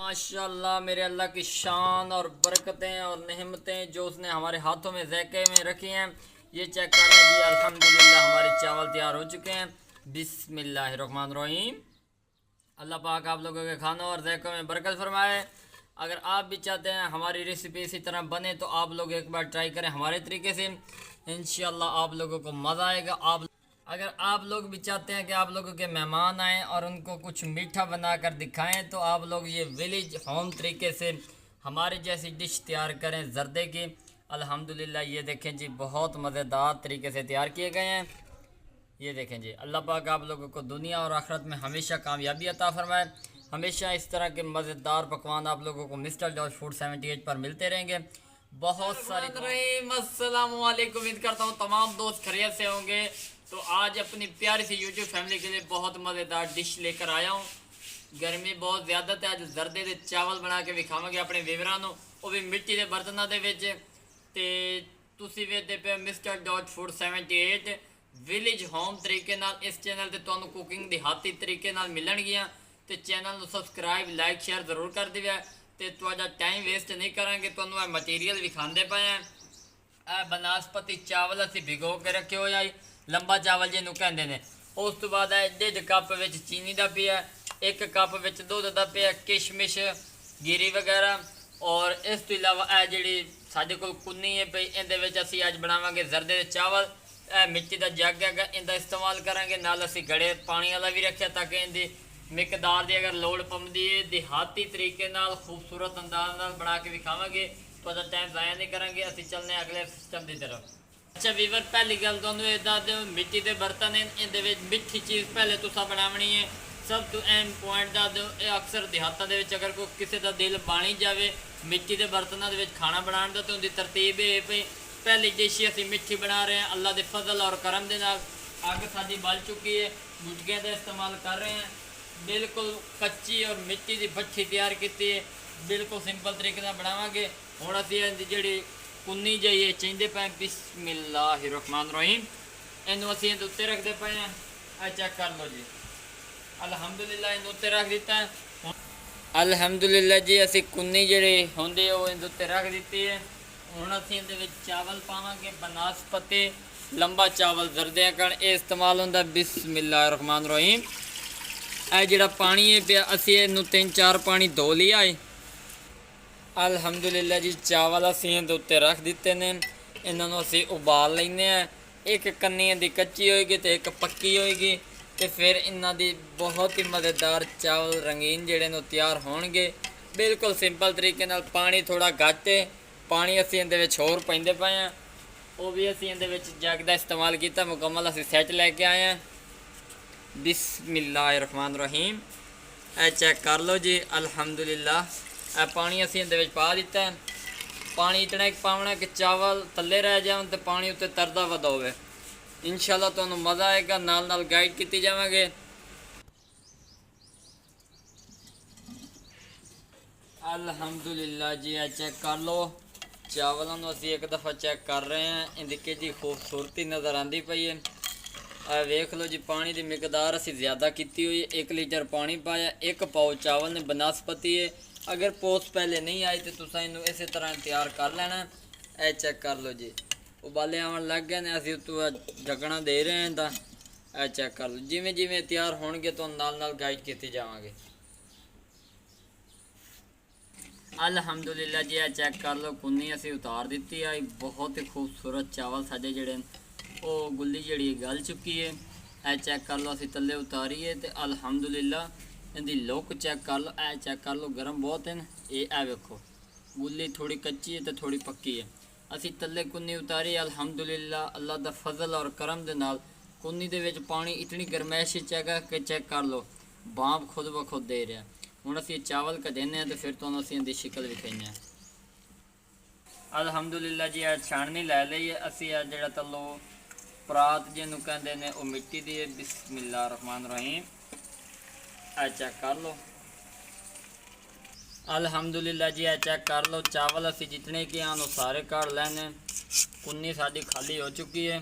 माशाल्लाह मेरे अल्लाह की शान और बरकतें और नेमतें जो उसने हमारे हाथों में ज़ैक़े में रखी हैं। ये चेक कर लें जी, अल्हम्दुलिल्लाह हमारे चावल तैयार हो चुके हैं। बिस्मिल्लाहिर्रहमानिर्रहीम। अल्लाह पाक आप लोगों के खानों और ज़ैक़ों में बरकत फरमाए। अगर आप भी चाहते हैं हमारी रेसिपी इसी तरह बने तो आप लोग एक बार ट्राई करें हमारे तरीके से, इंशाल्लाह आप लोगों को मज़ा आएगा। अगर आप लोग भी चाहते हैं कि आप लोगों के मेहमान आएँ और उनको कुछ मीठा बना कर दिखाएँ तो आप लोग ये विलेज होम तरीके से हमारे जैसी डिश तैयार करें ज़र्दे की। अल्हम्दुलिल्लाह ये देखें जी, बहुत मज़ेदार तरीके से तैयार किए गए हैं। ये देखें जी, अल्लाह पाक आप लोगों को दुनिया और आखिरत में हमेशा कामयाबी अता फरमाए। हमेशा इस तरह के मज़ेदार पकवान आप लोगों को मिस्टर जॉर्ज फूड 78 पर मिलते रहेंगे। बहुत सारी अस्सलाम वालेकुम। उम्मीद करता हूँ तमाम दोस्त खैरियत से होंगे। तो आज अपनी प्यारी सी यूट्यूब फैमिली के लिए बहुत मज़ेदार डिश लेकर आया हूँ। गर्मी बहुत ज़्यादा है, अज जर्दे के चावल बना के विखावे अपने वीवरां नूं, वो भी मिट्टी के बर्तनों के। तुसीं वेखदे पे mister George food 78 village home तरीके नाल। इस चैनल ते तुहानूं कुकिंग दिहाती तरीके नाल मिलणगियां। ते चैनल नूं सबसक्राइब लाइक शेयर जरूर कर दिओ। ते तुहाडा टाइम वेस्ट नहीं करांगे, तुहानूं ये मटीरियल विखांदे पए हैं। बनस्पति चावल असीं भिगो के रखे हुए आई, लंबा चावल जिन्हों कहते हैं। उस तो बाद डेढ़ कप विच चीनी का पिया, एक कप विच दुध का पिया, किशमिश गिरी वगैरह। और इस तो इलावा जी साढ़े को कुन्नी है पई, इहदे असीं अज बनावांगे जर्दे दे चावल। मिट्टी का जग है, इनका इस्तेमाल करांगे। नाल असीं गड़े पानी वाला भी रखा ताकि इनकी मिकदार की अगर लोड़ पवंदी है देहाती तरीके नाल खूबसूरत अंदाज नाल बना के विखावांगे। तो टाइम ज़ाया नहीं करांगे, असीं चलने अगले सिस्टम की तरफ। अच्छा वीवर, पहली गल तुहानूं ये दस दिओ, मिट्टी के बर्तन हैं, इहदे विच मिठी चीज़ पहले तुसां बनावनी है। सब तो अहम पॉइंट दस दिओ, ये अक्सर देहातां दे विच अगर कोई किसी का दिल बन जाए मिट्टी के बर्तनों के खाना बनाने का, तो उनकी तरतीब ये पई पहली डिश असीं मिठी बना रहे हैं। अल्लाह के फजल और करम के नाल अग साडी बल चुकी है, गुटकियां का इस्तेमाल कर रहे हैं। बिल्कुल कच्ची और मिट्टी की भट्ठी तैयार की है, बिल्कुल सिंपल तरीके नाल बनावांगे। हुण असीं जिहड़ी कुन्नी जाइए चाहते पे, बिस्मिल्लाहिर्रहमानिर्रहीम, इनू असीं उत्ते रखते पे हैं। आ चेक कर लो जी, अल्हम्दुलिल्लाह इन उत्ते रख दिता है। अल्हम्दुलिल्लाह जी, असीं कुन्नी जिहड़ी होंदी वो इन उत्ते रख दी है। हुण असीं इहदे विच चावल पावांगे, बनस्पति लंबा चावल जर्दियां कण ये इस्तेमाल होंदा। बिस्मिल्लाहिर्रहमानिर्रहीम। यह जिहड़ा पानी है पिया असीं इहनूं 3-4 पानी धो लिया है। अल्हम्दुलिल्लाह जी, चावल असीं इहदे उत्ते रख दिते ने, इन्हों असीं उबाल लैने। एक कन्नी दी कच्ची होएगी तो एक पक्की होएगी, तो फिर इन्हां दी बहुत ही मज़ेदार चावल रंगीन जिहड़े ने तैयार होणगे। बिल्कुल सिंपल तरीके नाल। पानी थोड़ा घट है, पानी असीं इहदे विच होर पाइंदे पए हैं, वो भी असीं इहदे विच जग दा इस्तेमाल कीता, मुकम्मल असीं सैट लैके आए हैं। बिस्मिल्लाहिर्रहमानिर्रहीम। ए चेक कर लो जी, अल्हम्दुलिल्लाह पानी असीं इहदे विच पा दिता है। पानी इतना एक पावना कि चावल थल्ले रह जाए तो पानी उत्ते तरदा वधा होवे। इंशाल्लाह तुहानूं मज़ा आएगा, नाल नाल गाइड कीती जावांगे। अल्हम्दुलिल्लाह जी, चेक कर लो चावलों को असीं एक दफ़ा चेक कर रहे हैं, इनकी जी खूबसूरती नज़र आती पई है। वेख लो जी, पानी की मिकदार असीं ज़्यादा की हुई है। 1 लीटर पानी पाया, 1 पाव चावल ने बनस्पति है। अगर पोस्ट पहले नहीं आई तो तुसां इनू इस तरह तैयार कर लेना। ए चेक कर लो जी, उबाले आवन लग गए ने, असीं उत्तों ढकना दे रहे हैं। ए चेक कर लो, जिमें जिमें तैयार होणगे तो नाल नाल गाइड कीती जावांगे। अल्हम्दुलिल्लाह जी, ए चेक कर लो कुन्नी असीं उतार दी है। बहुत ही खूबसूरत चावल साडे जिहड़े वो गुल्ली जिहड़ी गल चुकी है। ए चेक कर लो, असीं तले उतारी है तो अल्हम्दुलिल्लाह इनकी लुक चेक कर लो। ए चेक कर लो, गर्म बहुत है। ये वेखो गुल्ली थोड़ी कच्ची है तो थोड़ी पक्की है। असीं तले कुन्नी उतारी, अल्हम्दुलिल्लाह अल्लाह दा फजल और करम दे नाल कुन्नी दे विच पानी इतनी गर्मैश है कि चेक कर लो भाप खुद ब खुद दे रहा। हुण असीं चावल कढेने तो फिर तुहानूं असीं इहदी शिकल विखाइने। अल्हम्दुलिल्लाह जी, छाणनी लै लई है असीं। जिहड़ा तलो परात जिन्हों कहते हैं वो मिट्टी की है। बिस्मिल्लाहिर्रहमानिर्रहीम। चेक कर लो, अल्हम्दुलिल्लाह जी, चेक कर लो चावल असीं जितने कि हैं सारे काढ़ लैने। कुन्नी साडी खाली हो चुकी है,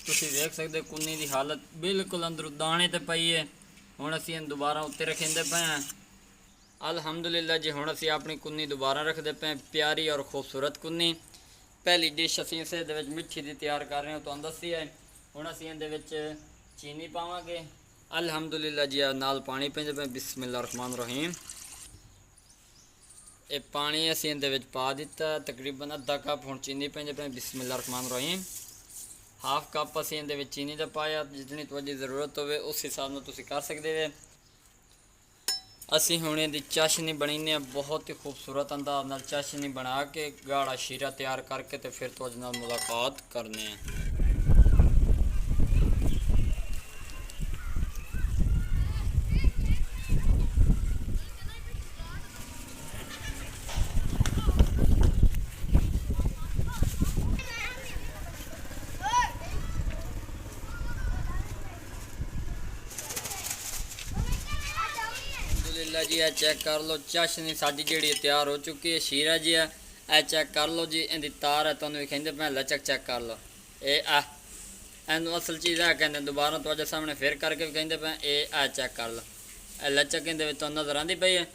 तुसीं देख सकते कुन्नी की हालत बिल्कुल अंदरों दाने तो पई है। हुण असीं दोबारा उत्ते रखेंदे पे हैं। अल्हम्दुलिल्लाह जी हुण असीं अपनी कुन्नी दोबारा रखते पे, प्यारी और खूबसूरत कुन्नी। पहली डिश असीं इस मिठी दी तैयार कर रहे हो तुहानूं दस्सी है। हुण असीं इहदे विच चीनी पावांगे। अल्हम्दुलिल्लाह जी नाल पानी पैंदे पे, बिस्मिल्लाह रहमान रहीम। ये पानी असीं इहदे विच पा दिता, तकरीबन अद्धा कप हुण चीनी पैंदे पे, बिस्मिल्लाह रहमान रहीम। हाफ कप असीं इहदे विच चीनी दा पाया, जितनी तुहाडी ज़रूरत होवे उस हिसाब नाल तुसीं कर सकदे जे। असी हुणे दी चाशनी बनाने बहुत ही खूबसूरत अंदाज नाल चाशनी बना के गाढ़ा शीरा तैयार करके तो फिर तुहाडे नाल मुलाकात करने हैं। अल्हम्दुलिल्लाह जी यह चेक कर लो, चाशनी साडी जिहड़ी तैयार हो चुकी है। शीरा जी है यह चेक कर लो जी, इहदी तार है तुहानूं विखाइंदे पे, लचक चेक कर लो। ये इहनूं असल चीज़ है कहते दोबारा तुहाडे सामने फिर करके विखाइंदे पे। ये चेक कर लो, लचक इहदे विच तुहानूं नज़र आंदी पई है।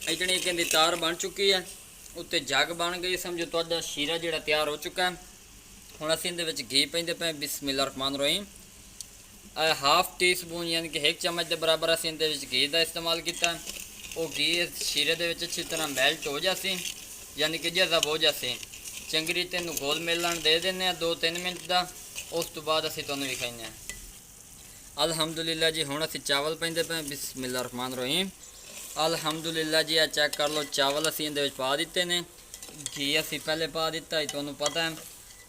इतनी एक इहदी तार बन चुकी है, उत्ते जग बन गई, समझो तुहाडा शीरा जिहड़ा तैयार हो चुका है। हुण असीं इहदे विच घी पैंदे पे, बिस्मिल्लाह रहमान रहीम। हाफ टी स्पून यानी कि 1 चम्मच के बराबर असीं इहदे विच घी का इस्तेमाल किया। वो घी शीरे दे विच अच्छी तरह मैल्ट हो जासी, यानी कि जज़ब हो जासी। चंगी रीते इहनूं घोल मिलन दे देने 2-3 मिनट का। उस तो बाद असीं तुहानूं विखाइने। अल्हम्दुलिल्लाह जी हुण असीं चावल पैंदे पे, बिस्मिल्लाह रहमान रहीम। अल्हम्दुलिल्लाह जी चेक कर लो, चावल असीं इहदे विच पा दित्ते ने, घी असीं पहले पा दिता तुहानूं पता है।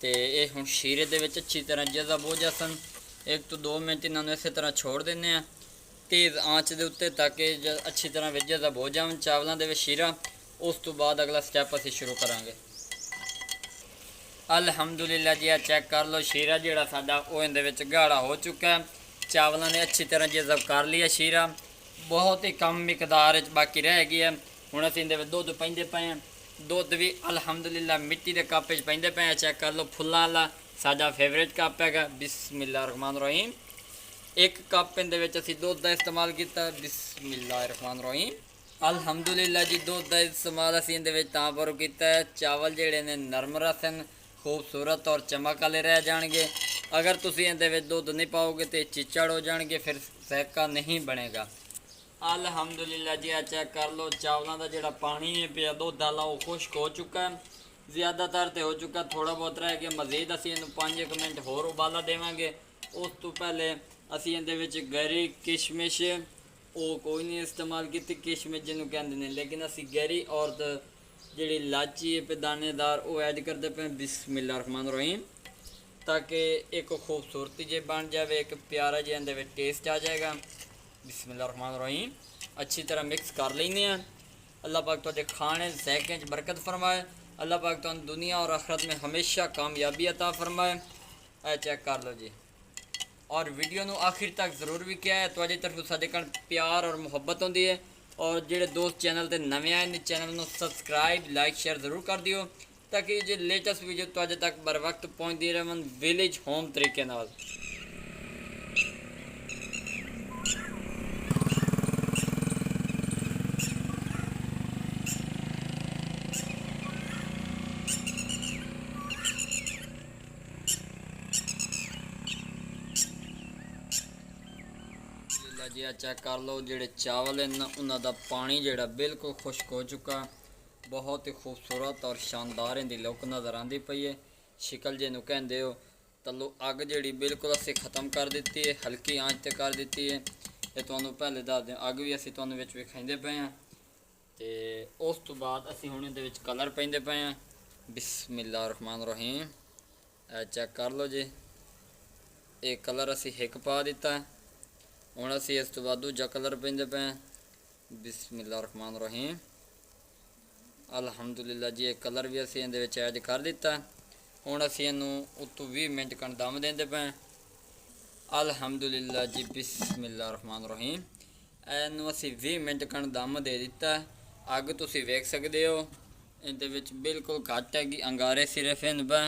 तो ये हुण शीरे दे विच अच्छी तरह जज़ब हो जासन। 1 ਤੋਂ 2 मिनट इन्होंने इस तरह छोड़ देने, तेज़ आँच के उत्ते ताकि अच्छी तरह विच जज़ब हो जाए चावलों के शीरा। उस तो बाद अगला स्टैप असीं शुरू करांगे। अल्हम्दुलिल्लाह जी चेक कर लो, शीरा जिहड़ा साडा वो इहदे विच गाढ़ा हो चुका है। चावलों ने अच्छी तरह जज़ब कर लिया शीरा, बहुत ही कम मिकदार बाकी रह गई है। हुण असीं इहदे विच दुध पैंदे पे हैं, दुध भी अल्हम्दुलिल्लाह मिट्टी के कप च पैंदे पे हैं। चेक कर लो, फुल्लां वाला साडा फेवरेट कप है, बिस्मिल्लाह रहमान रहीम। 1 कप इहदे विच असीं दुध का इस्तेमाल किया, बिस्मिल्लाह रहमान रहीम। अल्हम्दुलिल्लाह जी दुध का इस्तेमाल असीं इहदे विच तां पर कीता है, चावल जिहड़े ने नरम रसन खूबसूरत और चमक वाले रह जाएंगे। अगर तुसीं इहदे विच दुध नहीं पाओगे तो चिचड़ हो जाएंगे, फिर ज़ायका नहीं बनेगा। अल्हम्दुलिल्लाह जी चेक कर लो, चावलों का जिहड़ा पानी है पिया दुध वाला वो खुश्क हो चुका है, ज़्यादातर तो हो चुका, थोड़ा बहुत रह गया। मज़ीद असीं इहनूं 5 मिनट होर उबाला देवांगे। उस तो पहले असीं इहदे विच गरी किशमिश वो कोई नहीं इस्तेमाल की, किशमिश जिन्हों कहते हैं, लेकिन असीं गरी और जिहड़ी इलाची है दानेदार वो ऐड करते पे, बिस्मिल्लाह रहमान रहीम। ताकि एक खूबसूरती जे बन जाए, एक प्यारा जे इहदे विच टेस्ट आ जाएगा। बिस्मिल्लाह रहमान रहीम अच्छी तरह मिक्स कर लेंगे हैं। अल्लाह पाक तुहाडे खाने ज़ायके च बरकत फरमाए। अल्लाह पाक तुहानूं दुनिया और आखरत में हमेशा कामयाबी अता फरमाए। चेक कर लो जी, और वीडियो नूं आखिर तक ज़रूर भी किया है। तुहाडी तरफों साडे कण प्यार और मुहब्बत होंदी है। और जिहड़े दोस्त चैनल ते नवे आए ने, चैनल नूं सबसक्राइब लाइक शेयर ज़रूर कर दिओ, ताकि जो लेटेस्ट वीडियो तुहाडे तक बर वक्त पहुँचती रहन विलेज होम तरीके नाल। जी चेक कर लो, जेडे चावल हैं उन्हों का पानी जोड़ा बिल्कुल खुश्क हो चुका, बहुत ही खूबसूरत और शानदार इनकी लुक नज़र आती पई है। शिकल जिन्हों कहते हो, तलो अग जी बिल्कुल असी ख़त्म कर दी है, हल्की आँच ते कर दी है। ये तुहानूं पहले दस दें, अग भी असी तुहानूं विच विखाइंदे पे हैं। तो उस तो बाद असी हुण इहदे विच कलर पैंदे पे हैं, बिस्मिल्लाह रहमान रहीम। चेक कर लो जी, ये कलर असी हिक पा दिता है। हुण असी इस तो बाद दूजा कलर पैंदे पे हैं, बिस्मिल्लाह रहमान रहीम। अल्हम्दुलिल्लाह जी, एक कलर भी असी इहदे विच ऐड कर दिता है। हुण असी इहनूं उत्तों 20 मिनट कण दम देंदे पे हैं। अल्हम्दुलिल्लाह जी, बिस्मिल्लाह रहमान रहीम। इहनूं असी 20 मिनट कण दम दे दिता है। अग तुसीं वेख सकदे हो, इहदे विच बिल्कुल घट हैगी, अंगारे सिर्फ इन पे।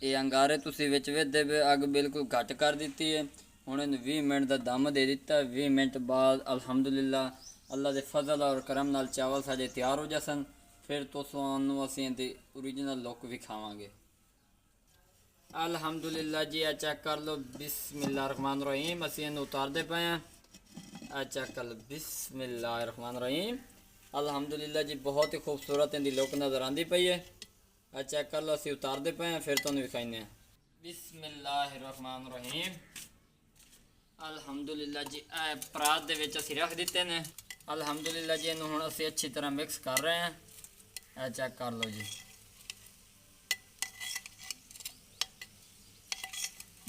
ये अंगारे तुसीं विच वेखदे पे, अग बिल्कुल घट कर दी है। हुण इन्हूं 20 मिनट का दम दे दिता। 20 मिनट बाद अल्हम्दुलिल्लाह अल्लाह के फजल और करम नाल चावल साडे तैयार हो जासन। फिर तो तुहानू असीं इहदी ओरिजिनल लुक विखावांगे। अल्हम्दुलिल्लाह जी, आ चेक कर लो। बिस्मिल्लाहिर्रहमानिर्रहीम। असीं इहनूं उतारदे पए हैं। आ चेक कर लो। बिस्मिल्लाहिर्रहमानिर्रहीम। अल्हम्दुलिल्लाह जी, बहुत ही खूबसूरत इहदी लुक नज़र आंदी पई है। आ चेक कर लो, असीं उतारदे पए हैं, फिर तुहानू विखाइने हैं। बिस्मिल्लाहिर्रहमानिर्रहीम। अल्हम्दुलिल्लाह जी, परात दे विच असीं रख दिते ने। अल्हम्दुलिल्लाह जी, इहनूं हुण असीं अच्छी तरह मिक्स कर रहे हैं। आ चेक कर लो जी,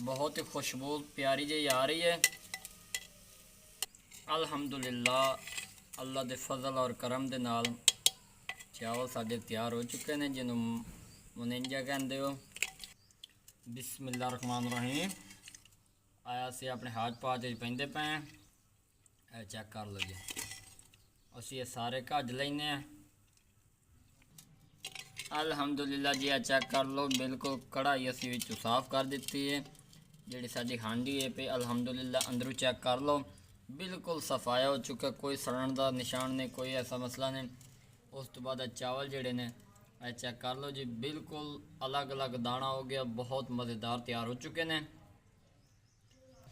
बहुत ही खुशबू प्यारी जी आ रही है। अल्हम्दुलिल्लाह, अल्लाह के फजल और करम दे नाल चावल साडे तैयार हो चुके हैं, जिन्हों मुनिंजा कहते हो। बिस्मिल्लाहिर्रहमानिर्रहीम। आया से अपने हाथ पा के पहनते पे हैं। चेक कर लो जी, असी ये सारे कज लेने हैं। अल्हम्दुलिल्लाह जी, चेक कर लो, बिल्कुल कढ़ाई असी विचों साफ कर दी है। जी साडी हांडी है पे अल्हम्दुलिल्लाह अंदरों चेक कर लो, बिल्कुल सफाया हो चुका, कोई सड़न का निशान नहीं, कोई ऐसा मसला नहीं। उस तो बाद चावल जोड़े ने चेक कर लो जी, बिल्कुल अलग अलग दाना हो गया, बहुत मज़ेदार तैयार हो चुके हैं।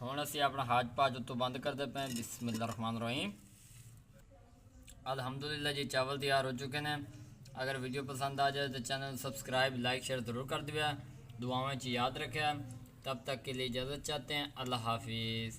हुण असीं अपना हाथ पाज उत्तों बंद करते पे। बिस्मिल्लाहिर्रहमानिर्रहीम। अल्हम्दुलिल्लाह जी, चावल तैयार हो चुके हैं। अगर वीडियो पसंद आ जाए तो चैनल सब्सक्राइब लाइक शेयर ज़रूर कर दिया। दुआओं में याद रखें। तब तक के लिए इजाज़त चाहते हैं। अल्लाह हाफिज़।